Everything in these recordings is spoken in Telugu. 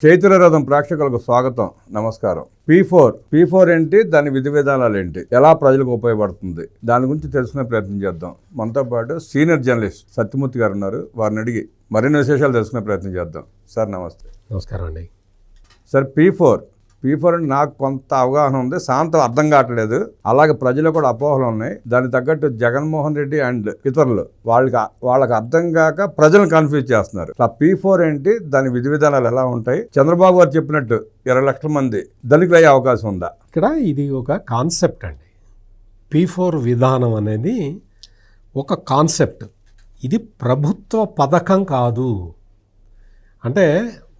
చైత్ర రథం ప్రేక్షకులకు స్వాగతం, నమస్కారం. పీ4 ఏంటి, దాని విధి విధానాలు ఏంటి, ఎలా ప్రజలకు ఉపయోగపడుతుంది, దాని గురించి తెలుసుకునే ప్రయత్నం చేద్దాం. మనతో పాటు సీనియర్ జర్నలిస్ట్ సత్యమూర్తి గారు ఉన్నారు. వారిని అడిగి మరిన్ని విశేషాలు తెలుసుకునే ప్రయత్నం చేద్దాం. సార్ నమస్తే. నమస్కారం అండి. సార్, పీ4 అంటే నాకు కొంత అవగాహన ఉంది, సాంతం అర్థం కావట్లేదు. అలాగే ప్రజలు కూడా అపోహలు ఉన్నాయి. దానికి తగ్గట్టు జగన్మోహన్ రెడ్డి అండ్ ఇతరులు వాళ్ళకి అర్థం కాక ప్రజలను కన్ఫ్యూజ్ చేస్తున్నారు. పీ4 ఏంటి, దాని విధి విధానాలు ఎలా ఉంటాయి, చంద్రబాబు గారు చెప్పినట్టు 20 లక్షల మంది ధనికులు అయ్యే అవకాశం ఉందా? ఇక్కడ ఇది ఒక కాన్సెప్ట్ అండి. పీ4 విధానం అనేది ఒక కాన్సెప్ట్. ఇది ప్రభుత్వ పథకం కాదు. అంటే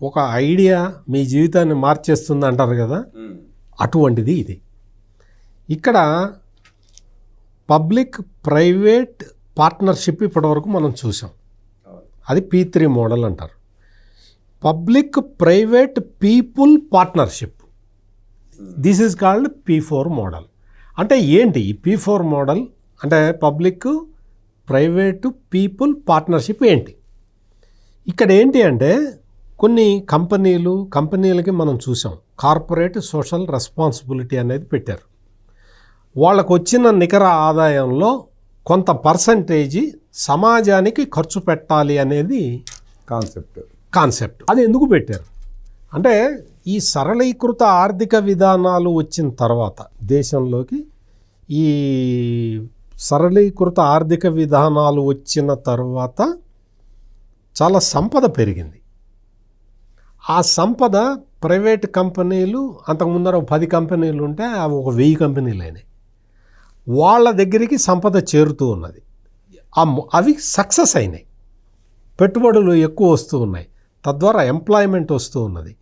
ఒక ఐడియా మీ జీవితాన్ని మార్చేస్తుంది అంటారు కదా, అటువంటిది ఇది. ఇక్కడ పబ్లిక్ ప్రైవేట్ పార్ట్నర్షిప్ ఇప్పటివరకు మనం చూసాం. అది పీ3 మోడల్ అంటారు. Public private people partnership, this is called P four model. అంటే ఏంటి ఈ పీ4 మోడల్ అంటే? పబ్లిక్ ప్రైవేటు పీపుల్ పార్ట్నర్షిప్ ఏంటి? ఇక్కడ ఏంటి అంటే, కొన్ని కంపెనీలకి మనం చూసాం కార్పొరేట్ సోషల్ రెస్పాన్సిబిలిటీ అనేది పెట్టారు. వాళ్ళకు వచ్చిన నికర ఆదాయంలో కొంత పర్సంటేజీ సమాజానికి ఖర్చు పెట్టాలి అనేది కాన్సెప్ట్. అది ఎందుకు పెట్టారు అంటే, ఈ సరళీకృత ఆర్థిక విధానాలు వచ్చిన తర్వాత దేశంలోకి ఈ సరళీకృత ఆర్థిక విధానాలు వచ్చిన తర్వాత చాలా సంపద పెరిగింది. ఆ సంపద ప్రైవేట్ కంపెనీలు అంతకుముందర 10 కంపెనీలు ఉంటే అవి ఒక 1000 కంపెనీలు అయినాయి. వాళ్ళ దగ్గరికి సంపద చేరుతూ ఉన్నది. అవి సక్సెస్ అయినాయి. పెట్టుబడులు ఎక్కువ వస్తూ ఉన్నాయి. తద్వారా ఎంప్లాయ్మెంట్ వస్తూ ఉన్నది.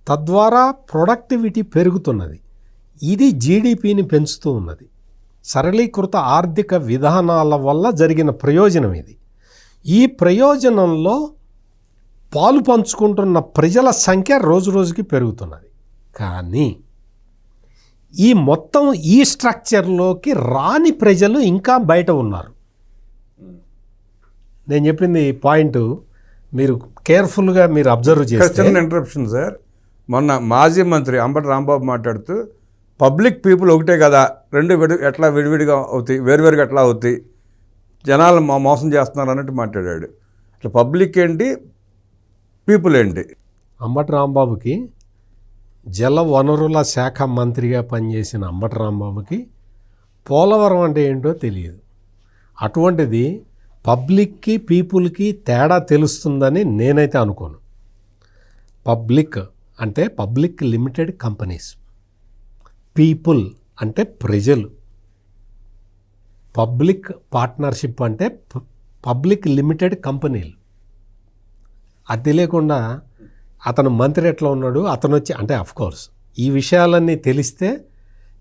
తద్వారా ప్రొడక్టివిటీ పెరుగుతున్నది. ఇది జీడిపిని పెంచుతూ ఉన్నది. సరళీకృత ఆర్థిక విధానాల వల్ల జరిగిన ప్రయోజనం ఇది. ఈ ప్రయోజనంలో పాలు పంచుకుంటున్న ప్రజల సంఖ్య రోజురోజుకి పెరుగుతున్నది. కానీ ఈ మొత్తం ఈ స్ట్రక్చర్లోకి రాని ప్రజలు ఇంకా బయట ఉన్నారు. నేను చెప్పింది పాయింట్ మీరు కేర్ఫుల్గా మీరు అబ్జర్వ్ చేస్తే. ఇంటరప్షన్ సార్, మొన్న మాజీ మంత్రి అంబటి రాంబాబు మాట్లాడుతూ పబ్లిక్ పీపుల్ ఒకటే కదా, రెండు ఎట్లా విడివిడిగా అవుతాయి, వేరువేరుగా ఎట్లా అవుతాయి, జనాలు మోసం చేస్తున్నారు అన్నట్టు మాట్లాడాడు. అట్లా పబ్లిక్ ఏంటి, పీపుల్ ఏంటి? అంబటి రాంబాబుకి జల వనరుల శాఖ మంత్రిగా పనిచేసిన అంబటి రాంబాబుకి పోలవరం అంటే ఏంటో తెలియదు. అటువంటిది పబ్లిక్కి పీపుల్కి తేడా తెలుస్తుందని నేనైతే అనుకోను. పబ్లిక్ అంటే పబ్లిక్ లిమిటెడ్ కంపెనీస్, పీపుల్ అంటే ప్రజలు, పబ్లిక్ పార్ట్నర్షిప్ అంటే పబ్లిక్ లిమిటెడ్ కంపెనీలు. అది తెలియకుండా అతను మంత్రి ఎట్లా ఉన్నాడు, అతను వచ్చి అంటే అఫ్కోర్స్ ఈ విషయాలన్నీ తెలిస్తే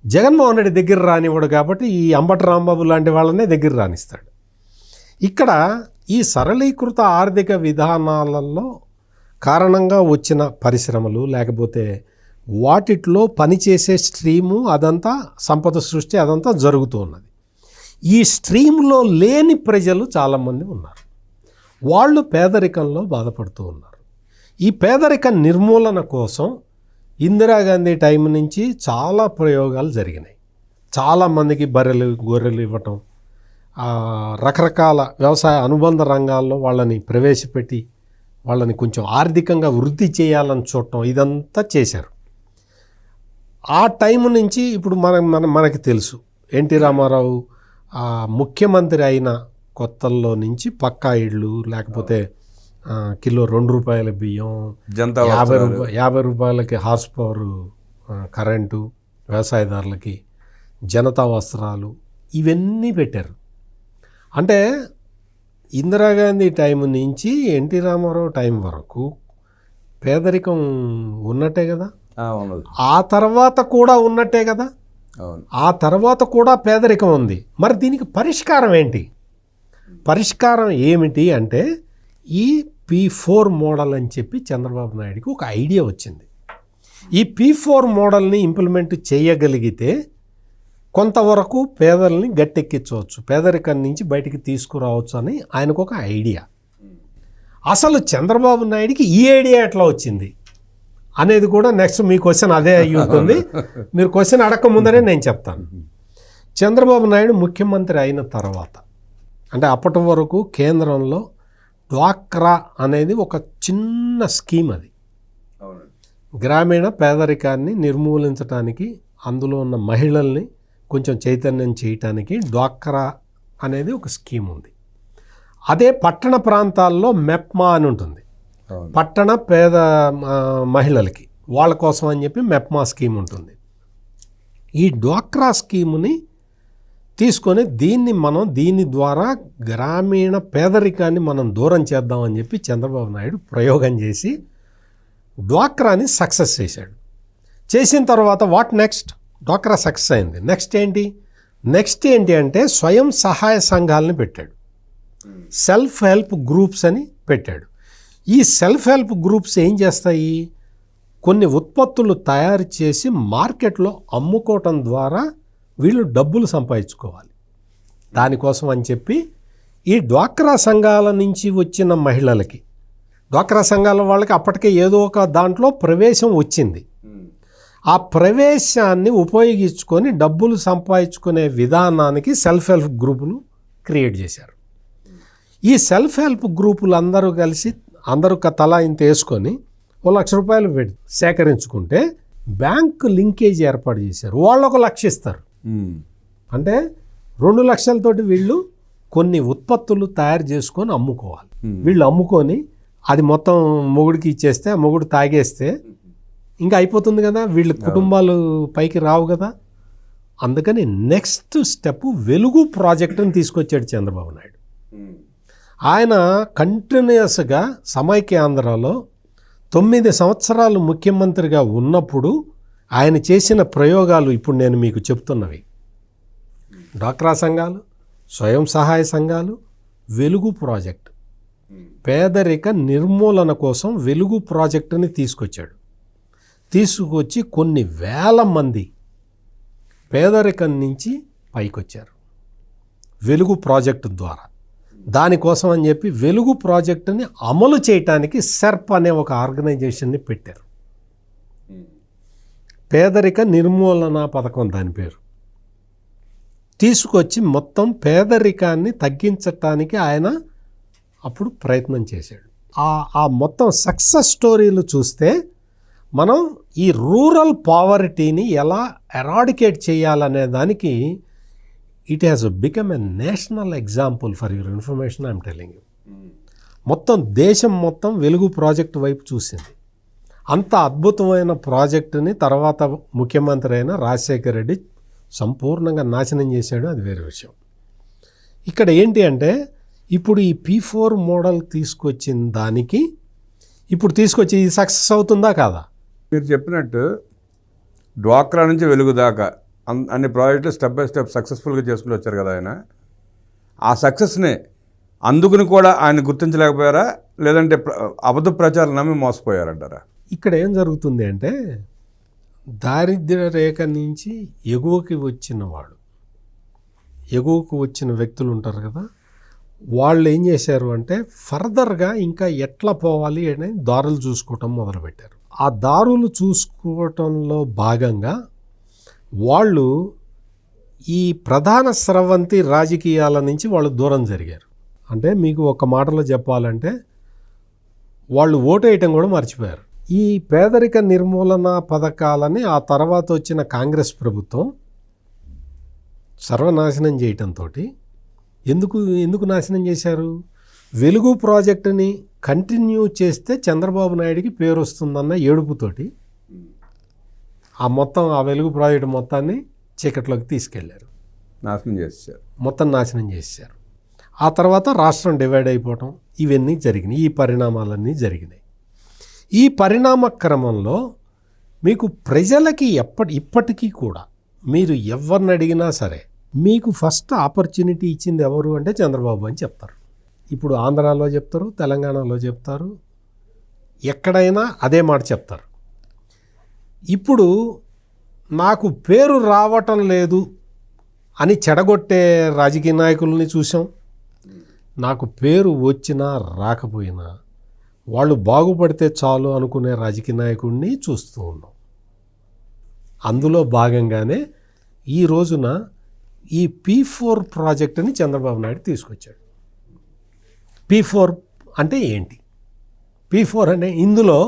జగన్మోహన్ రెడ్డి దగ్గర రానివ్వడు కాబట్టి ఈ అంబటి రాంబాబు లాంటి వాళ్ళనే దగ్గర రానిస్తాడు. ఇక్కడ ఈ సరళీకృత ఆర్థిక విధానాలలో కారణంగా వచ్చిన పరిశ్రమలు లేకపోతే వాటిట్లో పనిచేసే స్ట్రీము అదంతా సంపద సృష్టి అదంతా జరుగుతూ ఉన్నది. ఈ స్ట్రీమ్లో లేని ప్రజలు చాలామంది ఉన్నారు. వాళ్ళు పేదరికంలో బాధపడుతూ ఉన్నారు. ఈ పేదరిక నిర్మూలన కోసం ఇందిరాగాంధీ టైం నుంచి చాలా ప్రయోగాలు జరిగినాయి. చాలామందికి బర్రెలు గొర్రెలు ఇవ్వటం, రకరకాల వ్యవసాయ అనుబంధ రంగాల్లో వాళ్ళని ప్రవేశపెట్టి వాళ్ళని కొంచెం ఆర్థికంగా వృద్ధి చేయాలని చూడటం, ఇదంతా చేశారు. ఆ టైం నుంచి ఇప్పుడు మనకి తెలుసు ఎన్టీ రామారావు ముఖ్యమంత్రి అయిన కొత్తల్లో నుంచి పక్కా ఇళ్ళు లేకపోతే కిలో 2 రూపాయల బియ్యం, 50 రూపాయలకి హార్స్ పవర్ కరెంటు, వ్యవసాయదారులకి జనతా వస్త్రాలు, ఇవన్నీ పెట్టారు. అంటే ఇందిరాగాంధీ టైం నుంచి ఎన్టీ రామారావు టైం వరకు పేదరికం ఉన్నట్టే కదా, ఆ తర్వాత కూడా ఉన్నట్టే కదా, ఆ తర్వాత కూడా పేదరికం ఉంది. మరి దీనికి పరిష్కారం ఏంటి? పరిష్కారం ఏమిటి అంటే ఈ పీ4 మోడల్ అని చెప్పి చంద్రబాబు నాయుడుకి ఒక ఐడియా వచ్చింది. ఈ పీ4 మోడల్ని ఇంప్లిమెంట్ చేయగలిగితే కొంతవరకు పేదల్ని గట్టెక్కించవచ్చు, పేదరికం నుంచి బయటికి తీసుకురావచ్చు అని ఆయనకు ఒక ఐడియా. అసలు చంద్రబాబు నాయుడికి ఈ ఐడియా ఎట్లా వచ్చింది అనేది కూడా నెక్స్ట్ మీ క్వశ్చన్ అదే అయ్యి ఉంటుంది. మీరు క్వశ్చన్ అడగక ముందరే నేను చెప్తాను. చంద్రబాబు నాయుడు ముఖ్యమంత్రి అయిన తర్వాత, అంటే అప్పటి వరకు కేంద్రంలో డ్వాక్రా అనేది ఒక చిన్న స్కీమ్. అది గ్రామీణ పేదరికాన్ని నిర్మూలించడానికి, అందులో ఉన్న మహిళల్ని కొంచెం చైతన్యం చేయటానికి డ్వాక్రా అనేది ఒక స్కీమ్ ఉంది. అదే పట్టణ ప్రాంతాల్లో మెప్మా అని ఉంటుంది, పట్టణ పేద మహిళలకి వాళ్ళ కోసం అని చెప్పి మెప్మా స్కీమ్ ఉంటుంది. ఈ డ్వాక్రా స్కీముని తీసుకొని దీని ద్వారా గ్రామీణ పేదరికాన్ని మనం దూరం చేద్దామని చెప్పి చంద్రబాబు నాయుడు ప్రయోగం చేసి డ్వాక్రాని సక్సెస్ చేశాడు. చేసిన తర్వాత వాట్ నెక్స్ట్? డ్వాక్రా సక్సెస్ అయింది. నెక్స్ట్ ఏంటి అంటే స్వయం సహాయ సంఘాలని పెట్టాడు, సెల్ఫ్ హెల్ప్ గ్రూప్స్ అని పెట్టాడు. ఈ సెల్ఫ్ హెల్ప్ గ్రూప్స్ ఏం చేస్తాయి? కొన్ని ఉత్పత్తులు తయారు చేసి మార్కెట్లో అమ్ముకోవటం ద్వారా వీళ్ళు డబ్బులు సంపాదించుకోవాలి. దానికోసం అని చెప్పి ఈ డ్వాక్రా సంఘాల నుంచి వచ్చిన మహిళలకి, డ్వాక్రా సంఘాల వాళ్ళకి అప్పటికే ఏదో ఒక దాంట్లో ప్రవేశం వచ్చింది. ఆ ప్రవేశాన్ని ఉపయోగించుకొని డబ్బులు సంపాదించుకునే విధానానికి సెల్ఫ్ హెల్ప్ గ్రూపులు క్రియేట్ చేశారు. ఈ సెల్ఫ్ హెల్ప్ గ్రూపులు అందరూ కలిసి అందరూ తలా ఇంత వేసుకొని ₹1,00,000 సేకరించుకుంటే బ్యాంకు లింకేజ్ ఏర్పాటు చేశారు. వాళ్ళు ₹1,00,000 ఇస్తారు. అంటే 2 లక్షలతోటి వీళ్ళు కొన్ని ఉత్పత్తులు తయారు చేసుకొని అమ్ముకోవాలి. వీళ్ళు అమ్ముకొని అది మొత్తం మొగుడికి ఇచ్చేస్తే, ఆ మొగుడు తాగేస్తే ఇంకా అయిపోతుంది కదా, వీళ్ళ కుటుంబాలు పైకి రావు కదా. అందుకని నెక్స్ట్ స్టెప్ వెలుగు ప్రాజెక్టుని తీసుకొచ్చాడు చంద్రబాబు నాయుడు. ఆయన కంటిన్యూస్గా సమైక్య ఆంధ్రాలో 9 సంవత్సరాలు ముఖ్యమంత్రిగా ఉన్నప్పుడు ఆయన చేసిన ప్రయోగాలు ఇప్పుడు నేను మీకు చెప్తున్నవి. డ్వాక్రా సంఘాలు, స్వయం సహాయ సంఘాలు, వెలుగు ప్రాజెక్ట్, పేదరిక నిర్మూలన కోసం వెలుగు ప్రాజెక్టుని తీసుకొచ్చి కొన్ని వేల మంది పేదరికం నుంచి పైకొచ్చారు వెలుగు ప్రాజెక్టు ద్వారా. దానికోసం అని చెప్పి వెలుగు ప్రాజెక్టుని అమలు చేయటానికి సెర్ప్ అనే ఒక ఆర్గనైజేషన్ని పెట్టారు. పేదరిక నిర్మూలన పథకం దాని పేరు. తీసుకొచ్చి మొత్తం పేదరికాన్ని తగ్గించటానికి ఆయన అప్పుడు ప్రయత్నం చేశాడు. ఆ మొత్తం సక్సెస్ స్టోరీలు చూస్తే మనం ఈ రూరల్ పావర్టీని ఎలా ఎరాడికేట్ చేయాలనే దానికి it has become a national example. For your information I'm telling you. మొత్తం దేశం మొత్తం వెలుగు ప్రాజెక్టు వైపు చూసింది. అంత అద్భుతమైన ప్రాజెక్టుని తర్వాత ముఖ్యమంత్రి అయిన రాజశేఖర్ రెడ్డి సంపూర్ణంగా నాశనం చేశాడు, అది వేరే విషయం. ఇక్కడ ఏంటి అంటే ఇప్పుడు ఈ P4 మోడల్ తీసుకొచ్చిన దానికి ఇప్పుడు తీసుకొచ్చి ఇది సక్సెస్ అవుతుందా కాదా? మీరు చెప్పినట్టు డ్వాక్రా నుంచి వెలుగు దాకా అన్ని ప్రాజెక్టులు స్టెప్ బై స్టెప్ సక్సెస్ఫుల్గా చేసుకుంటూ వచ్చారు కదా ఆయన. ఆ సక్సెస్ని అందుకుని కూడా ఆయన గుర్తించలేకపోయారా, లేదంటే అబద్ధ ప్రచారం నమ్మి మోసపోయారంటారా? ఇక్కడ ఏం జరుగుతుంది అంటే దారిద్ర్య రేఖ నుంచి ఎగువకి వచ్చిన వ్యక్తులు ఉంటారు కదా, వాళ్ళు ఏం చేశారు అంటే ఫర్దర్గా ఇంకా ఎట్లా పోవాలి అనే దారులు చూసుకోవటం మొదలుపెట్టారు. ఆ దారులు చూసుకోవటంలో భాగంగా వాళ్ళు ఈ ప్రధాన స్రవంతి రాజకీయాల నుంచి వాళ్ళు దూరం జరిగారు. అంటే మీకు ఒక మాటలో చెప్పాలంటే వాళ్ళు ఓటు వేయటం కూడా మర్చిపోయారు. ఈ పేదరిక నిర్మూలన పథకాలని ఆ తర్వాత వచ్చిన కాంగ్రెస్ ప్రభుత్వం సర్వనాశనం చేయటంతో ఎందుకు నాశనం చేశారు? వెలుగు ప్రాజెక్టుని కంటిన్యూ చేస్తే చంద్రబాబు నాయుడికి పేరు వస్తుందన్న ఏడుపుతోటి ఆ వెలుగు ప్రాజెక్టు మొత్తాన్ని చీకట్లోకి తీసుకెళ్లారు, నాశనం చేశారు. ఆ తర్వాత రాష్ట్రం డివైడ్ అయిపోవటం ఇవన్నీ జరిగినాయి, ఈ పరిణామాలన్నీ జరిగినాయి. ఈ పరిణామ క్రమంలో మీకు ప్రజలకి ఇప్పటికీ కూడా మీరు ఎవరిని అడిగినా సరే మీకు ఫస్ట్ ఆపర్చునిటీ ఇచ్చింది ఎవరు అంటే చంద్రబాబు అని చెప్తారు. ఇప్పుడు ఆంధ్రాలో చెప్తారు, తెలంగాణలో చెప్తారు, ఎక్కడైనా అదే మాట చెప్తారు. ఇప్పుడు నాకు పేరు రావటం లేదు అని చెడగొట్టే రాజకీయ నాయకులని చూసాం. నాకు పేరు వచ్చినా రాకపోయినా వాళ్ళు బాగుపడితే చాలు అనుకునే రాజకీయ నాయకుడిని చూస్తూ ఉన్నాం. అందులో భాగంగానే ఈ రోజున ఈ P4 ప్రాజెక్టుని చంద్రబాబు నాయుడు తీసుకొచ్చాడు. P4 అంటే ఏంటి? P4 అనే ఇందులో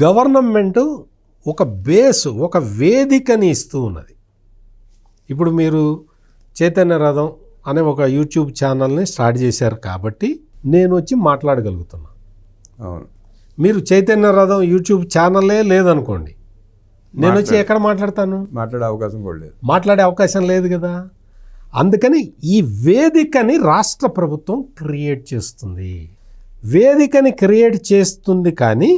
గవర్నమెంటు ఒక బేసు, ఒక వేదికని ఇస్తూ ఉన్నది. ఇప్పుడు మీరు చైతన్య రథం అనే ఒక యూట్యూబ్ ఛానల్ని స్టార్ట్ చేశారు కాబట్టి నేను వచ్చి మాట్లాడగలుగుతున్నా. అవును. మీరు చైతన్య రథం యూట్యూబ్ ఛానలే లేదనుకోండి, నేను వచ్చి ఎక్కడ మాట్లాడతాను? మాట్లాడే అవకాశం కూడా లేదు. మాట్లాడే అవకాశం లేదు కదా. అందుకని ఈ వేదికని రాష్ట్ర ప్రభుత్వం క్రియేట్ చేస్తుంది. వేదికని క్రియేట్ చేస్తుంది కానీ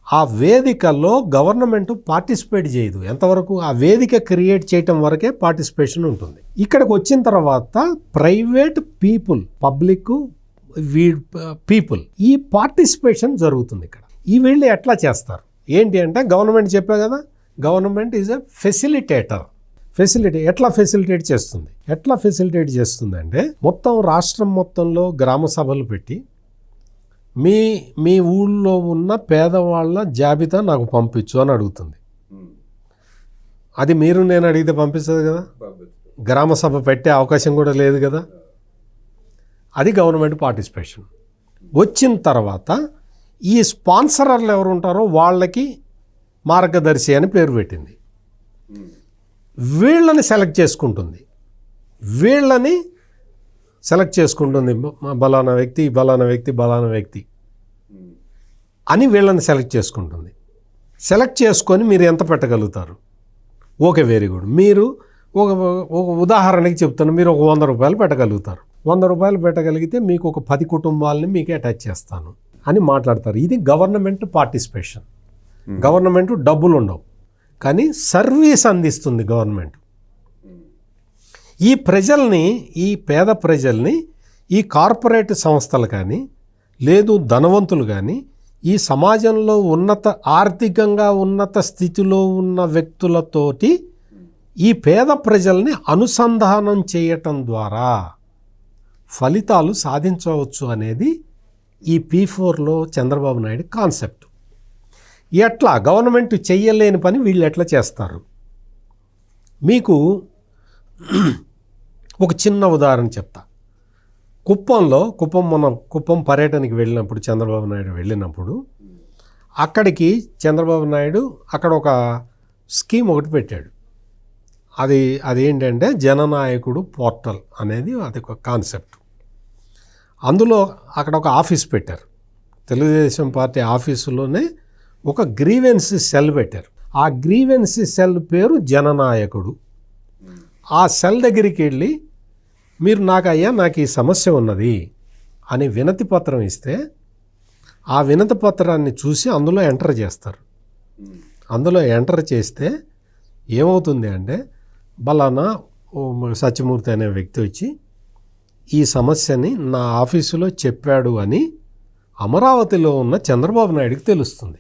ఆ వేదికలో గవర్నమెంట్ పార్టిసిపేట్ చేయదు. ఎంతవరకు? ఆ వేదిక క్రియేట్ చేయటం వరకే పార్టిసిపేషన్ ఉంటుంది. ఇక్కడికి వచ్చిన తర్వాత ప్రైవేట్ పీపుల్, పబ్లిక్, పీపుల్, ఈ పార్టిసిపేషన్ జరుగుతుంది ఇక్కడ. ఈ వీళ్ళు ఎట్లా చేస్తారు ఏంటి అంటే, గవర్నమెంట్ చెప్పా కదా, గవర్నమెంట్ ఈజ్ ఎ ఫెసిలిటేటర్. ఎట్లా ఫెసిలిటేట్ చేస్తుంది అంటే, మొత్తం రాష్ట్రం మొత్తంలో గ్రామ సభలు పెట్టి మీ ఊళ్ళో ఉన్న పేదవాళ్ళ జాబితా నాకు పంపించు అని అడుగుతుంది. అది మీరు నేను అడిగితే పంపిస్తుంది కదా. గ్రామ సభ పెట్టే అవకాశం కూడా లేదు కదా. అది గవర్నమెంట్ పార్టిసిపేషన్. వచ్చిన తర్వాత ఈ స్పాన్సరర్లు ఎవరు ఉంటారో వాళ్ళకి మార్గదర్శి అని పేరు పెట్టింది. వీళ్ళని సెలెక్ట్ చేసుకుంటుంది. బలానా వ్యక్తి అని వీళ్ళని సెలెక్ట్ చేసుకుంటుంది. సెలెక్ట్ చేసుకొని మీరు ఎంత పెట్టగలుగుతారు? Okay, very good. మీరు ఒక ఉదాహరణకి చెప్తాను, మీరు ఒక 100 రూపాయలు పెట్టగలుగుతారు. 100 రూపాయలు పెట్టగలిగితే మీకు ఒక 10 కుటుంబాలని మీకు అటాచ్ చేస్తాను అని మాట్లాడతారు. ఇది గవర్నమెంట్ పార్టిసిపేషన్. గవర్నమెంట్ డబ్బులు ఉండవు కానీ సర్వీస్ అందిస్తుంది గవర్నమెంట్. ఈ పేద ప్రజల్ని ఈ కార్పొరేట్ సంస్థలు కానీ లేదు ధనవంతులు కానీ ఈ సమాజంలో ఆర్థికంగా ఉన్నత స్థితిలో ఉన్న వ్యక్తులతోటి ఈ పేద ప్రజల్ని అనుసంధానం చేయటం ద్వారా ఫలితాలు సాధించవచ్చు అనేది ఈ P4లో చంద్రబాబు నాయుడు కాన్సెప్ట్. ఎట్లా గవర్నమెంట్ చెయ్యలేని పని వీళ్ళు ఎట్లా చేస్తారు? మీకు ఒక చిన్న ఉదాహరణ చెప్తా. కుప్పం పర్యటనకి వెళ్ళినప్పుడు, చంద్రబాబు నాయుడు వెళ్ళినప్పుడు అక్కడికి చంద్రబాబు నాయుడు అక్కడ ఒక స్కీమ్ ఒకటి పెట్టాడు. అదేంటంటే జననాయకుడు పోర్టల్ అనేది అది ఒక కాన్సెప్ట్. అందులో అక్కడ ఒక ఆఫీస్ పెట్టారు. తెలుగుదేశం పార్టీ ఆఫీసులోనే ఒక గ్రీవెన్స్ సెల్ పెట్టారు. ఆ గ్రీవెన్స్ సెల్ పేరు జననాయకుడు. ఆ సెల్ దగ్గరికి వెళ్ళి మీరు నాకు ఈ సమస్య ఉన్నది అని వినతి పత్రం ఇస్తే ఆ వినతి పత్రాన్ని చూసి అందులో ఎంటర్ చేస్తారు. అందులో ఎంటర్ చేస్తే ఏమవుతుంది అంటే, బలానా సత్యమూర్తి అనే వ్యక్తి వచ్చి ఈ సమస్యని నా ఆఫీసులో చెప్పాడు అని అమరావతిలో ఉన్న చంద్రబాబు నాయుడికి తెలుస్తుంది.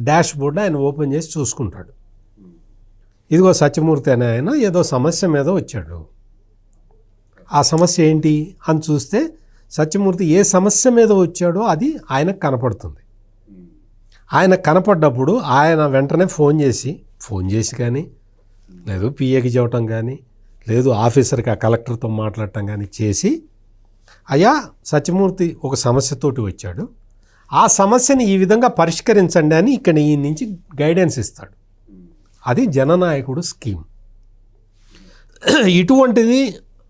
డాష్ బోర్డ్ ఆయన ఓపెన్ చేసి చూసుకుంటాడు. ఇదిగో సత్యమూర్తి అనే ఆయన ఏదో సమస్య మీద వచ్చాడు. ఆ సమస్య ఏంటి అని చూస్తే సత్యమూర్తి ఏ సమస్య మీద వచ్చాడో అది ఆయనకు కనపడుతుంది. ఆయన కనపడ్డప్పుడు ఆయన వెంటనే ఫోన్ చేసి కానీ లేదు పిఏకి చెప్పటం కానీ లేదు ఆఫీసర్కి ఆ కలెక్టర్తో మాట్లాడటం కానీ చేసి, అయ్యా సత్యమూర్తి ఒక సమస్యతోటి వచ్చాడు, ఆ సమస్యని ఈ విధంగా పరిష్కరించండి అని ఇక్కడ ఈ నుంచి గైడెన్స్ ఇస్తాడు. అది జననాయకుడు స్కీమ్. ఇటువంటిది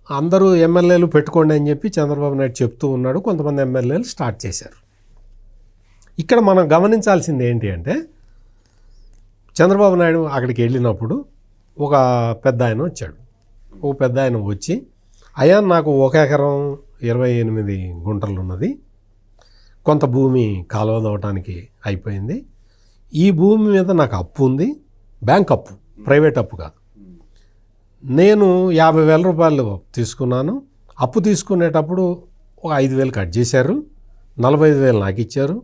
అందరూ ఎమ్మెల్యేలు పెట్టుకోండి అని చెప్పి చంద్రబాబు నాయుడు చెప్తూ ఉన్నాడు. కొంతమంది ఎమ్మెల్యేలు స్టార్ట్ చేశారు. ఇక్కడ మనం గమనించాల్సింది ఏంటి అంటే, చంద్రబాబు నాయుడు అక్కడికి వెళ్ళినప్పుడు ఒక పెద్ద ఆయన వచ్చాడు. ఒక పెద్ద ఆయన వచ్చి, అయ్యా నాకు 1 ఎకరం 28 గుంటలు ఉన్నది, కొంత భూమి కాలువ దవ్వటానికి అయిపోయింది, ఈ భూమి మీద నాకు అప్పు ఉంది, బ్యాంక్ అప్పు, ప్రైవేట్ అప్పు కాదు. నేను 50,000 రూపాయలు తీసుకున్నాను. అప్పు తీసుకునేటప్పుడు ఒక 5,000 కట్ చేశారు, 45,000 నాకు ఇచ్చారు.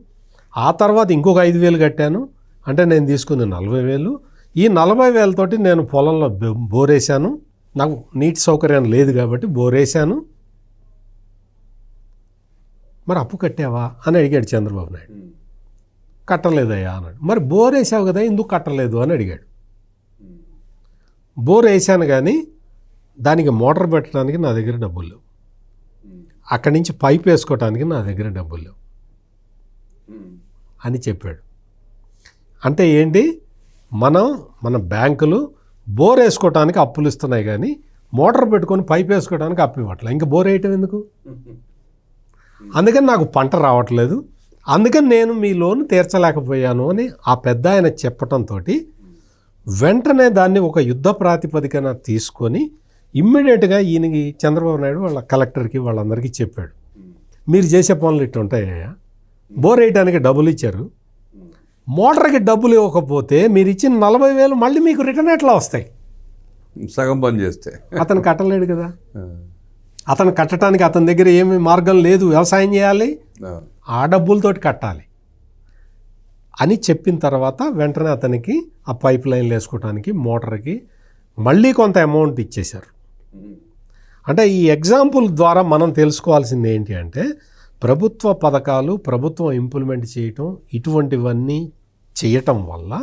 ఆ తర్వాత ఇంకొక 5,000 కట్టాను, అంటే నేను తీసుకుంది 40,000. ఈ 40,000 తోటి నేను పొలంలో బోరేశాను, నాకు నీటి సౌకర్యం లేదు కాబట్టి బోరేశాను. మరి అప్పు కట్టావా అని అడిగాడు చంద్రబాబు నాయుడు. కట్టలేదయ్యా అన్నాడు. మరి బోర్ వేసావు కదా ఎందుకు కట్టలేదు అని అడిగాడు. బోర్ వేసాను కానీ దానికి మోటార్ పెట్టడానికి నా దగ్గర డబ్బులు లేవు, అక్కడి నుంచి పైప్ వేసుకోవడానికి నా దగ్గర డబ్బులు లేవు అని చెప్పాడు. అంటే ఏంటి, మన బ్యాంకులు బోర్ వేసుకోవడానికి అప్పులు ఇస్తున్నాయి కానీ మోటార్ పెట్టుకొని పైప్ వేసుకోవడానికి అప్పు ఇవ్వట్లేదు. ఇంకా బోర్ వేయటం ఎందుకు? అందుకని నాకు పంట రావట్లేదు, అందుకని నేను మీ లోన్ తీర్చలేకపోయాను అని ఆ పెద్ద ఆయన చెప్పటంతో వెంటనే దాన్ని ఒక యుద్ధ ప్రాతిపదికన తీసుకొని ఇమ్మీడియట్గా ఈయనకి చంద్రబాబు నాయుడు వాళ్ళ కలెక్టర్కి వాళ్ళందరికీ చెప్పాడు, మీరు చేసే పనులు ఇట్టు ఉంటాయా, బోర్ వేయడానికి డబ్బులు ఇచ్చారు, మోటార్కి డబ్బులు ఇవ్వకపోతే మీరు ఇచ్చిన 40,000 మళ్ళీ మీకు రిటర్న్ ఎట్లా వస్తాయి? సగం పని చేస్తే అతను కట్టలేడు కదా. అతను కట్టడానికి అతని దగ్గర ఏమి మార్గం లేదు, వ్యవసాయం చేయాలి, ఆ డబ్బులతోటి కట్టాలి అని చెప్పిన తర్వాత వెంటనే అతనికి ఆ పైప్ లైన్లు వేసుకోవడానికి మోటార్కి మళ్ళీ కొంత అమౌంట్ ఇచ్చేశారు. అంటే ఈ ఎగ్జాంపుల్ ద్వారా మనం తెలుసుకోవాల్సింది ఏంటి అంటే, ప్రభుత్వ పథకాలు ప్రభుత్వం ఇంప్లిమెంట్ చేయటం ఇటువంటివన్నీ చేయటం వల్ల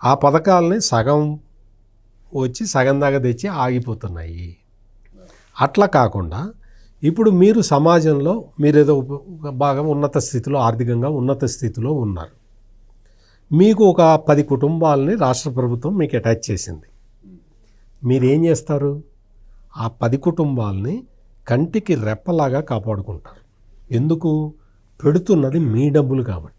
ఆ పథకాలని సగం వచ్చి సగం దాకా తెచ్చి ఆగిపోతున్నాయి. అట్లా కాకుండా ఇప్పుడు మీరు సమాజంలో మీరేదో బాగా ఉన్నత స్థితిలో, ఆర్థికంగా ఉన్నత స్థితిలో ఉన్నారు, మీకు ఒక 10 కుటుంబాలని రాష్ట్ర ప్రభుత్వం మీకు అటాచ్ చేసింది. మీరేం చేస్తారు? ఆ 10 కుటుంబాలని కంటికి రెప్పలాగా కాపాడుకుంటారు. ఎందుకు? పెడుతున్నది మీ డబ్బులు కాబట్టి.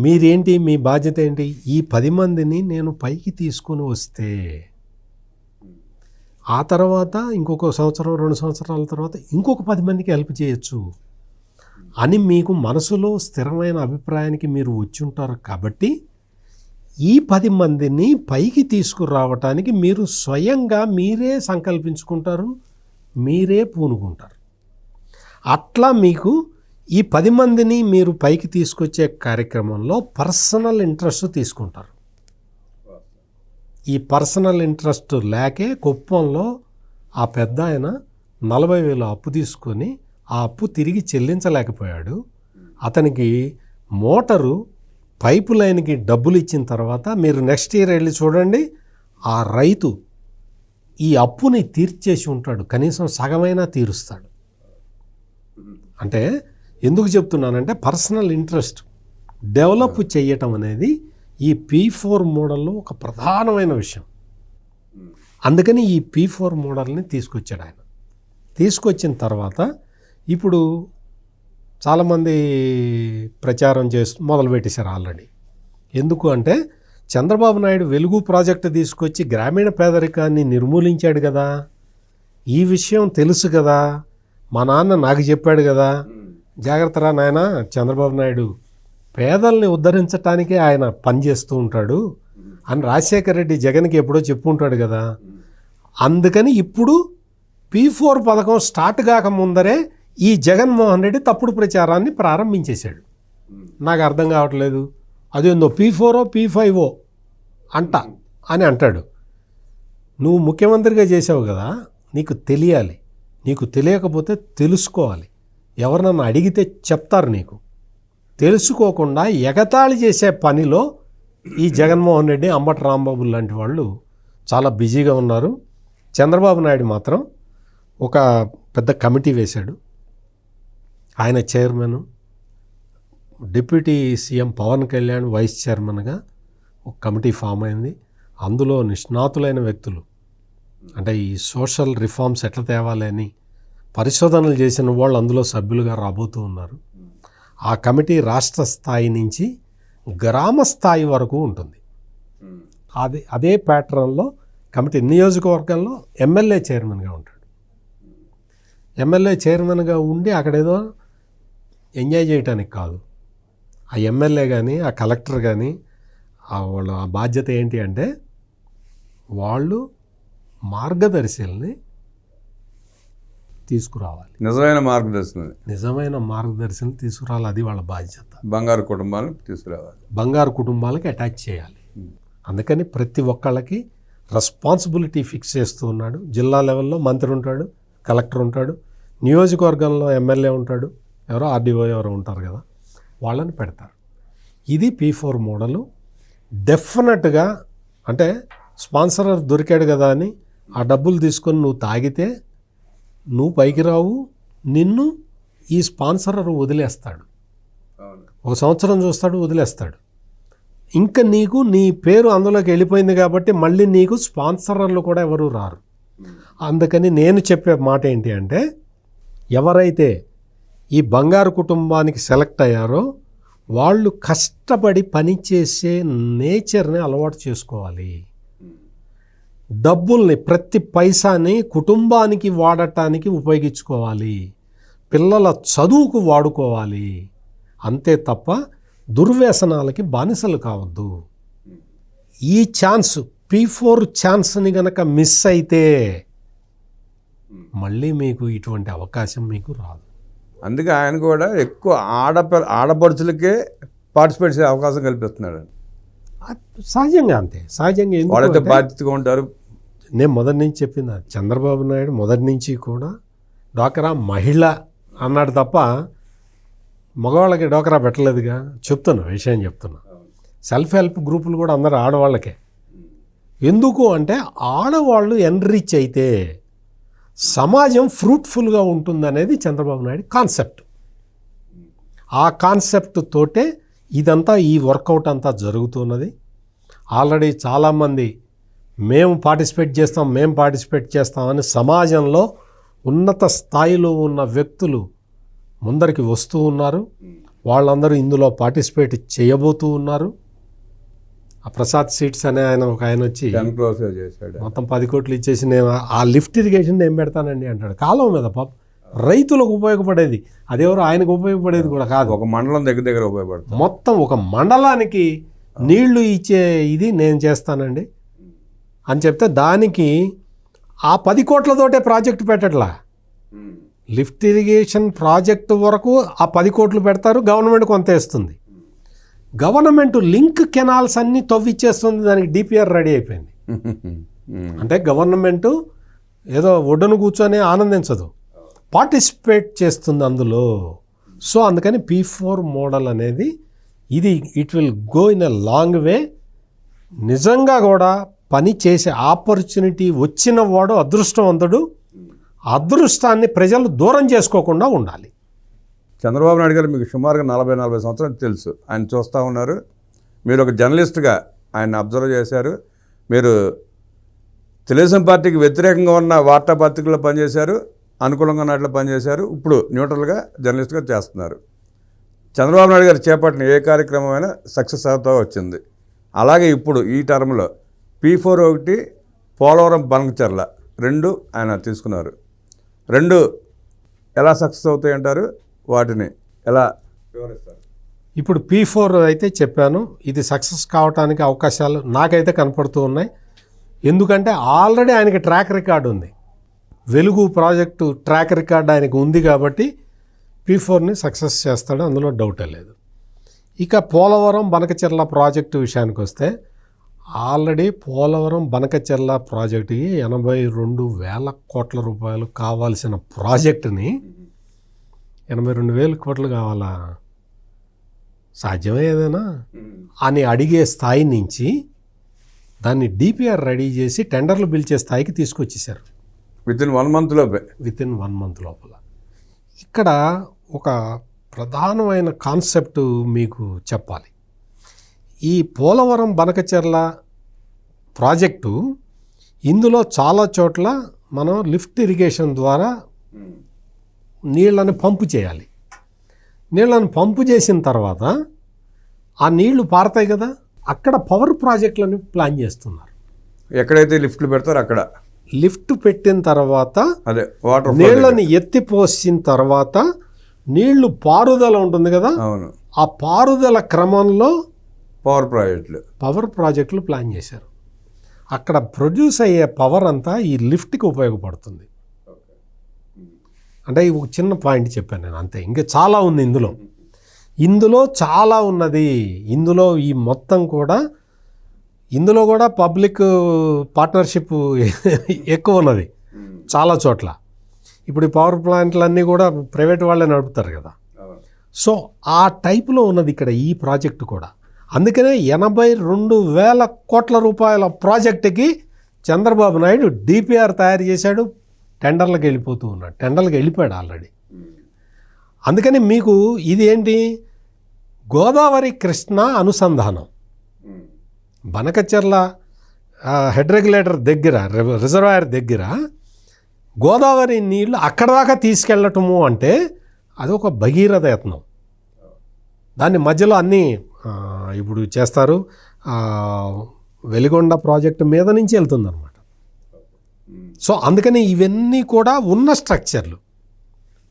మీరేంటి, మీ బాధ్యత ఏంటి? ఈ 10 మందిని నేను పైకి తీసుకొని వస్తే ఆ తర్వాత ఇంకొక సంవత్సరం 2 సంవత్సరాల తర్వాత ఇంకొక 10 మందికి హెల్ప్ చేయొచ్చు అని మీకు మనసులో స్థిరమైన అభిప్రాయానికి మీరు వచ్చి ఉంటారు. కాబట్టి ఈ 10 మందిని పైకి తీసుకురావటానికి మీరు స్వయంగా మీరే సంకల్పించుకుంటారు, మీరే పూనుకుంటారు. అట్లా మీకు ఈ 10 మందిని మీరు పైకి తీసుకొచ్చే కార్యక్రమంలో పర్సనల్ ఇంట్రెస్ట్ తీసుకుంటారు. ఈ పర్సనల్ ఇంట్రెస్ట్ లేకే కుప్పంలో ఆ పెద్ద ఆయన 40,000 అప్పు తీసుకొని ఆ అప్పు తిరిగి చెల్లించలేకపోయాడు. అతనికి మోటారు పైపు లైన్కి డబ్బులు ఇచ్చిన తర్వాత మీరు నెక్స్ట్ ఇయర్ వెళ్ళి చూడండి, ఆ రైతు ఈ అప్పుని తీర్చేసి ఉంటాడు, కనీసం సగమైనా తీరుస్తాడు. అంటే ఎందుకు చెప్తున్నానంటే, పర్సనల్ ఇంట్రెస్ట్ డెవలప్ చేయటం అనేది ఈ P4 మోడల్లో ఒక ప్రధానమైన విషయం. అందుకని ఈ P4 మోడల్ని తీసుకొచ్చాడు ఆయన. తీసుకొచ్చిన తర్వాత ఇప్పుడు చాలామంది ప్రచారం చేస్తూ మొదలుపెట్టేశారు ఆల్రెడీ. ఎందుకు అంటే, చంద్రబాబు నాయుడు వెలుగు ప్రాజెక్టు తీసుకొచ్చి గ్రామీణ పేదరికాన్ని నిర్మూలించాడు కదా, ఈ విషయం తెలుసు కదా, మా నాన్న నాకు చెప్పాడు కదా, జాగ్రత్తరా నాయన, చంద్రబాబు నాయుడు పేదల్ని ఉద్ధరించటానికే ఆయన పనిచేస్తూ ఉంటాడు అని రాజశేఖర రెడ్డి జగన్కి ఎప్పుడో చెప్పుంటాడు కదా. అందుకని ఇప్పుడు P4 పథకం స్టార్ట్ కాకముందరే ఈ జగన్మోహన్ రెడ్డి తప్పుడు ప్రచారాన్ని ప్రారంభించేశాడు. నాకు అర్థం కావట్లేదు, అదేందో P4 P5 అంట అని అంటాడు. నువ్వు ముఖ్యమంత్రిగా చేసావు కదా, నీకు తెలియాలి, నీకు తెలియకపోతే తెలుసుకోవాలి, ఎవరినన్నా అడిగితే చెప్తారు నీకు. తెలుసుకోకుండా ఎగతాళి చేసే పనిలో ఈ జగన్మోహన్ రెడ్డి, అంబటి రాంబాబు లాంటి వాళ్ళు చాలా బిజీగా ఉన్నారు. చంద్రబాబు నాయుడు మాత్రం ఒక పెద్ద కమిటీ వేశాడు. ఆయన chairman, deputy CM Pawan Kalyan vice చైర్మన్గా ఒక కమిటీ ఫామ్ అయింది. అందులో నిష్ణాతులైన వ్యక్తులు, అంటే ఈ సోషల్ రిఫార్మ్స్ ఎట్లా తేవాలి అని పరిశోధనలు చేసిన వాళ్ళు అందులో సభ్యులుగా రాబోతూ ఉన్నారు. ఆ కమిటీ రాష్ట్ర స్థాయి నుంచి గ్రామ స్థాయి వరకు ఉంటుంది. అదే ప్యాటర్న్లో కమిటీ నియోజకవర్గంలో ఎమ్మెల్యే చైర్మన్గా ఉంటాడు. ఎమ్మెల్యే చైర్మన్గా ఉండి అక్కడేదో ఎంజాయ్ చేయటానికి కాదు, ఆ ఎమ్మెల్యే కానీ ఆ కలెక్టర్ కానీ వాళ్ళ బాధ్యత ఏంటి అంటే, వాళ్ళు మార్గదర్శుల్ని తీసుకురావాలి, నిజమైన మార్గదర్శనం తీసుకురావాలి. అది వాళ్ళ బాధ్యత. బంగారు కుటుంబాలకి అటాచ్ చేయాలి. అందుకని ప్రతి ఒక్కళ్ళకి రెస్పాన్సిబిలిటీ ఫిక్స్ చేస్తూ ఉన్నాడు. జిల్లా లెవెల్లో మంత్రి ఉంటాడు, కలెక్టర్ ఉంటాడు, నియోజకవర్గంలో ఎమ్మెల్యే ఉంటాడు, ఎవరో ఆర్డీఓ ఎవరో ఉంటారు కదా, వాళ్ళని పెడతారు. ఇది P4 మోడలు. డెఫినెట్గా అంటే స్పాన్సర్ దొరికాడు కదా అని ఆ డబ్బులు తీసుకొని నువ్వు తాగితే నువ్వు పైకి రావు, నిన్ను ఈ స్పాన్సర్ వదిలేస్తాడు. 1 సంవత్సరం చూస్తాడు, వదిలేస్తాడు. ఇంకా నీకు నీ పేరు అందులోకి వెళ్ళిపోయింది కాబట్టి మళ్ళీ నీకు స్పాన్సర్లు కూడా ఎవరు రారు. అందుకని నేను చెప్పే మాట ఏంటి అంటే, ఎవరైతే ఈ బంగారు కుటుంబానికి సెలెక్ట్ అయ్యారో వాళ్ళు కష్టపడి పనిచేసే నేచర్ని అలవాటు చేసుకోవాలి. డబ్బుల్ని ప్రతి పైసాని కుటుంబానికి వాడటానికి ఉపయోగించుకోవాలి, పిల్లల చదువుకు వాడుకోవాలి. అంతే తప్ప దుర్వ్యసనాలకి బానిసలు కావద్దు. ఈ ఛాన్స్ P4 ఛాన్స్ని గనక మిస్ అయితే మళ్ళీ మీకు ఇటువంటి అవకాశం మీకు రాదు. అందుకే ఆయన కూడా ఎక్కువ ఆడపడుచులకే పార్టిసిపేట్ చేసే అవకాశం కల్పిస్తున్నాడు. సహజంగా అంతే, సహజంగా. వాళ్ళైతే బాధ్యతగా ఉంటారు. నేను మొదటి నుంచి చెప్పింది, చంద్రబాబు నాయుడు మొదటి నుంచి కూడా డ్వాక్రా మహిళ అన్నాడు తప్ప మగవాళ్ళకి డ్వాక్రా పెట్టలేదుగా. చెప్తున్నా, విషయం చెప్తున్నా. సెల్ఫ్ హెల్ప్ గ్రూపులు కూడా అందరూ ఆడవాళ్ళకే. ఎందుకు అంటే ఆడవాళ్ళు ఎన్రిచ్ అయితే సమాజం ఫ్రూట్ఫుల్గా ఉంటుందనేది చంద్రబాబు నాయుడు కాన్సెప్ట్. ఆ కాన్సెప్ట్ తోటే ఇదంతా, ఈ వర్కౌట్ అంతా జరుగుతున్నది. ఆల్రెడీ చాలామంది మేము పార్టిసిపేట్ చేస్తామని సమాజంలో ఉన్నత స్థాయిలో ఉన్న వ్యక్తులు ముందరికి వస్తూ ఉన్నారు. వాళ్ళందరూ ఇందులో పార్టిసిపేట్ చేయబోతూ ఉన్నారు. ఆ ప్రసాద్ సీట్స్ అనే ఆయన వచ్చి మొత్తం 10 కోట్లు ఇచ్చేసి నేను ఆ లిఫ్ట్ ఇరిగేషన్ ఏం పెడతానండి అంటాడు. కాలం మీద పాప రైతులకు ఉపయోగపడేది, అదెవరో ఆయనకు ఉపయోగపడేది కూడా కాదు. ఒక మండలం దగ్గర ఉపయోగపడుతుంది. మొత్తం ఒక మండలానికి నీళ్లు ఇచ్చే ఇది నేను చేస్తానండి అని చెప్తే దానికి ఆ 10 కోట్లతోటే ప్రాజెక్టు పెట్టట్లా. లిఫ్ట్ ఇరిగేషన్ ప్రాజెక్టు వరకు ఆ 10 కోట్లు పెడతారు, గవర్నమెంట్ కొంత వేస్తుంది. గవర్నమెంట్ లింక్ కెనాల్స్ అన్నీ తవ్విచ్చేస్తుంది, దానికి డిపిఆర్ రెడీ అయిపోయింది. అంటే గవర్నమెంటు ఏదో ఒడ్డును కూర్చొని ఆనందించదు, పార్టిసిపేట్ చేస్తుంది అందులో. సో అందుకని P4 మోడల్ అనేది ఇది it will go in a long way. నిజంగా కూడా పని చేసే ఆపర్చునిటీ వచ్చిన వాడు అదృష్టవంతుడు. అదృష్టాన్ని ప్రజలు దూరం చేసుకోకుండా ఉండాలి. చంద్రబాబు నాయుడు గారు మీకు సుమారుగా 40 సంవత్సరాలు తెలుసు. ఆయన చూస్తూ ఉన్నారు. మీరు ఒక జర్నలిస్ట్గా ఆయన అబ్జర్వ్ చేశారు. మీరు తెలుగుదేశం పార్టీకి వ్యతిరేకంగా ఉన్న వార్తాపత్రికల్లో పనిచేశారు, అనుకూలంగా ఉన్నట్లు పనిచేశారు. ఇప్పుడు న్యూట్రల్గా జర్నలిస్ట్గా చేస్తున్నారు. చంద్రబాబు నాయుడు గారు చేపట్టిన ఏ కార్యక్రమమైనా సక్సెస్ అవుతూ వచ్చింది. అలాగే ఇప్పుడు ఈ టర్మ్లో P4 ఒకటి, పోలవరం బనకచెర్ల 2 ఆయన తీసుకున్నారు. 2 ఎలా సక్సెస్ అవుతాయి అంటారు? వాటిని ఎలా వివరిస్తారు? ఇప్పుడు P4 అయితే చెప్పాను, ఇది సక్సెస్ కావడానికి అవకాశాలు నాకైతే కనపడుతూ ఉన్నాయి. ఎందుకంటే ఆల్రెడీ ఆయనకి ట్రాక్ రికార్డు ఉంది. వెలుగు ప్రాజెక్టు ట్రాక్ రికార్డు ఆయనకు ఉంది కాబట్టి P4ని సక్సెస్ చేస్తాడు, అందులో డౌటే లేదు. ఇక పోలవరం బనకచెర్ల ప్రాజెక్టు విషయానికి వస్తే ఆల్రెడీ పోలవరం బనకచెర్ల ప్రాజెక్టుకి 82,000 కోట్ల రూపాయలు కావాల్సిన ప్రాజెక్టుని 82,000 కోట్లు కావాలా? సాధ్యమే ఏదైనా అని అడిగే స్థాయి నుంచి దాన్ని డిపిఆర్ రెడీ చేసి టెండర్లు పిలిచే స్థాయికి తీసుకొచ్చేసారు వితిన్ 1 మంత్ లోపే. వితిన్ 1 మంత్ లోపల. ఇక్కడ ఒక ప్రధానమైన కాన్సెప్ట్ మీకు చెప్పాలి. ఈ పోలవరం బనకచెర్ల ప్రాజెక్టు ఇందులో చాలా చోట్ల మనం లిఫ్ట్ ఇరిగేషన్ ద్వారా నీళ్ళని పంపు చేయాలి. నీళ్ళని పంపు చేసిన తర్వాత ఆ నీళ్లు పారతాయి కదా, అక్కడ పవర్ ప్రాజెక్టులను ప్లాన్ చేస్తున్నారు. ఎక్కడైతే లిఫ్ట్లు పెడతారో అక్కడ లిఫ్ట్ పెట్టిన తర్వాత అదే వాటర్ నీళ్ళని ఎత్తిపోసిన తర్వాత నీళ్లు పారుదల ఉంటుంది కదా, అవును, ఆ పారుదల క్రమంలో పవర్ ప్రాజెక్టులు ప్లాన్ చేశారు. అక్కడ ప్రొడ్యూస్ అయ్యే పవర్ అంతా ఈ లిఫ్ట్కి ఉపయోగపడుతుంది. అంటే ఒక చిన్న పాయింట్ చెప్పాను నేను, అంతే. ఇంకా చాలా ఉంది ఇందులో చాలా ఉన్నది. ఈ మొత్తం కూడా ఇందులో కూడా పబ్లిక్ పార్ట్నర్షిప్ ఎక్కువ ఉన్నది చాలా చోట్ల. ఇప్పుడు ఈ పవర్ ప్లాంట్లన్నీ కూడా ప్రైవేట్ వాళ్ళే నడుపుతారు కదా. సో ఆ టైపులో ఉన్నది ఇక్కడ ఈ ప్రాజెక్టు కూడా. అందుకనే 82,000 కోట్ల రూపాయల ప్రాజెక్టుకి చంద్రబాబు నాయుడు డిపిఆర్ తయారు చేశాడు. టెండర్లకు వెళ్ళిపోతూ ఉన్నాడు, టెండర్లకు వెళ్ళిపోయాడు ఆల్రెడీ. అందుకని మీకు ఇది ఏంటి, గోదావరి కృష్ణ అనుసంధానం. బనకచెర్ల హెడ్ రెగ్యులేటర్ దగ్గర, రిజర్వాయర్ దగ్గర గోదావరి నీళ్లు అక్కడ దాకా తీసుకెళ్ళటము అంటే అది ఒక భగీరథ యత్నం. దాన్ని మధ్యలో అన్నీ ఇప్పుడు చేస్తారు. వెలిగొండ ప్రాజెక్టు మీద నుంచి వెళ్తుందన్నమాట. సో అందుకని ఇవన్నీ కూడా ఉన్న స్ట్రక్చర్లు,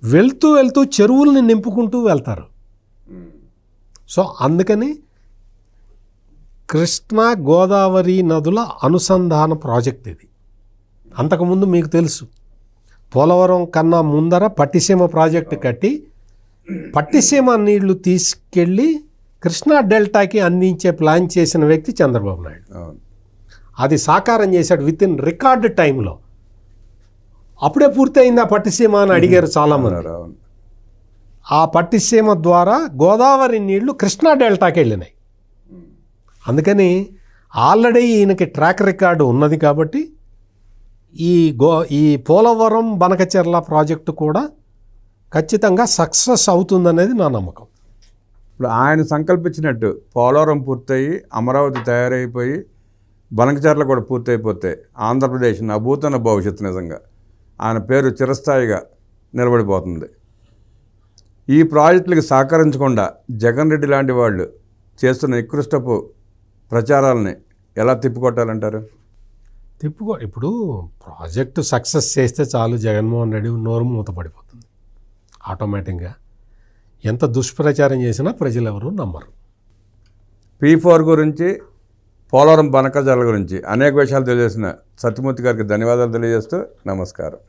వెళ్తూ వెళ్తూ చెరువుల్ని నింపుకుంటూ వెళ్తారు. సో అందుకని కృష్ణా గోదావరి నదుల అనుసంధాన ప్రాజెక్ట్ ఇది. అంతకుముందు మీకు తెలుసు, పోలవరం కన్నా ముందర పట్టిసీమ ప్రాజెక్టు కట్టి పట్టిసీమ నీళ్లు తీసుకెళ్ళి కృష్ణా డెల్టాకి అందించే ప్లాన్ చేసిన వ్యక్తి చంద్రబాబు నాయుడు. అది సాకారం చేశాడు విత్ ఇన్ రికార్డ్ టైంలో. అప్పుడే పూర్తయింది ఆ పట్టిసీమ అని అడిగారు చాలామంది. ఆ పట్టిసీమ ద్వారా గోదావరి నీళ్లు కృష్ణా డెల్టాకి వెళ్ళినాయి. అందుకని ఆల్రెడీ ఈయనకి ట్రాక్ రికార్డు ఉన్నది కాబట్టి ఈ పోలవరం బనకచెర్ల ప్రాజెక్టు కూడా ఖచ్చితంగా సక్సెస్ అవుతుందనేది నా నమ్మకం. ఇప్పుడు ఆయన సంకల్పించినట్టు పోలవరం పూర్తయి అమరావతి తయారైపోయి బనకచెర్ల కూడా పూర్తయిపోతే ఆంధ్రప్రదేశ్ నభూతన భవిష్యత్తు నిజంగా ఆయన పేరు చిరస్థాయిగా నిలబడిపోతుంది. ఈ ప్రాజెక్టులకు సహకరించకుండా జగన్ రెడ్డి లాంటి వాళ్ళు చేస్తున్న నికృష్టపు ప్రచారాలని ఎలా తిప్పికొట్టాలంటారు? ఇప్పుడు ప్రాజెక్టు సక్సెస్ చేస్తే చాలు జగన్మోహన్ రెడ్డి నోరు మూతపడిపోతుంది ఆటోమేటిక్గా. ఎంత దుష్ప్రచారం చేసినా ప్రజలు ఎవరు నమ్మరు. P4 గురించి, పోలవరం బనకచెర్ల గురించి అనేక విషయాలు తెలియజేసిన సత్యమూర్తి గారికి ధన్యవాదాలు తెలియజేస్తూ నమస్కారం.